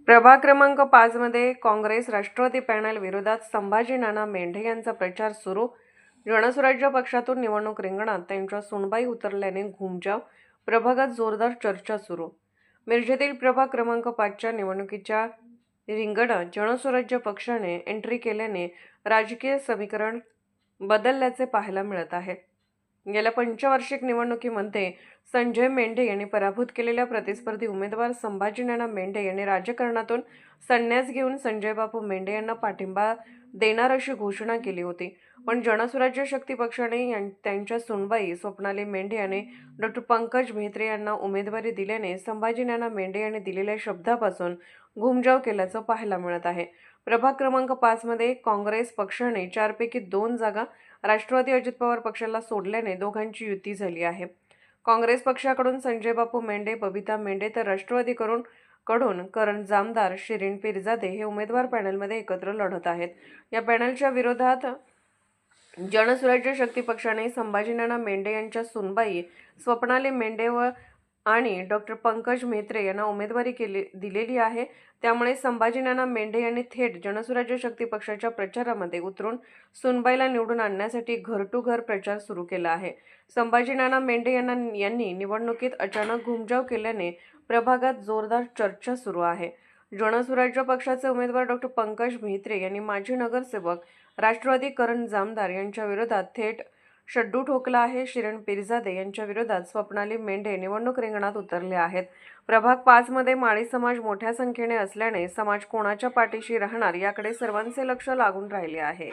प्रभाग क्रमांक 5 मध्ये काँग्रेस राष्ट्रवादी पॅनल विरोधात संभाजी नाना मेंढे यांचा प्रचार सुरू। जनसुराज्य पक्षातून निवडणूक रिंगणात त्यांच्या सुनबाई उतरल्याने घुमजाव, प्रभागात जोरदार चर्चा सुरू। मिरजेतील प्रभाग क्रमांक 5च्या निवडणुकीच्या रिंगणात जनसुराज्य पक्षाने एंट्री केल्याने राजकीय समीकरण बदलल्याचे पाहायला मिळत आहे। गेल्या पंचवार्षिक निवडणुकीमध्ये संजय मेंढे यांनी पराभूत केलेल्या प्रतिस्पर्धी उमेदवार संभाजी नाना मेंढे यांनी राजकारणातून संन्यास घेऊन संजय बापू मेंढे यांना पाठिंबा देणार अशी घोषणा केली होती। पण जनसुराज्य शक्ती पक्षाने त्यांच्या सुनबाई स्वप्नाली मेंढे यांनी डॉ. पंकज म्हेत्रे यांना उमेदवारी दिल्याने संभाजी नाना मेंढे यांनी दिलेल्या शब्दापासून घुमजाव केल्याचं पाहायला मिळत आहे। प्रभाग क्रमांक 5 मध्ये काँग्रेस पक्षाने 4 पैकी 2 जागा राष्ट्रवादी अजित पवार पक्षाला सोडल्याने दोघांची युती झाली आहे। काँग्रेस पक्षाकडून संजय बापू मेंढे, बबिता मेंढे तर राष्ट्रवादीकडून करण जामदार, शिरीन पिरजादे हे उमेदवार पॅनलमध्ये एकत्र लढत आहेत। या पॅनलच्या विरोधात जनसुराज्य शक्ती पक्षाने संभाजी नाना मेंढे यांच्या सुनबाई स्वप्नाली मेंढे आणि डॉ. पंकज म्हेत्रे यांना उमेदवारी दिलेली आहे। त्यामुळे संभाजी नाना मेंढे यांनी थेट जनसुराज्य शक्ती पक्षाच्या प्रचारामध्ये उतरून सुनबाईला निवडून आणण्यासाठी घर टू घर प्रचार सुरू केला आहे। संभाजी नाना मेंढे यांनी निवडणुकीत अचानक घुमजाव केल्याने प्रभागात जोरदार चर्चा सुरू आहे। जनसुराज्य पक्षाचे उमेदवार डॉ. पंकज म्हेत्रे यांनी माजी नगरसेवक राष्ट्रवादी करण जामदार यांच्या विरोधात थेट शड्डू ठोकला आहे। शिरीन पिरजादे यांच्या विरोधात स्वप्नाली मेंढे निवडणूक रिंगणात उतरले आहेत। प्रभाग 5 मध्ये माळी समाज मोठ्या संख्येने असल्याने समाज कोणाच्या पाठीशी राहणार याकडे सर्वांचे लक्ष लागून राहिले आहे।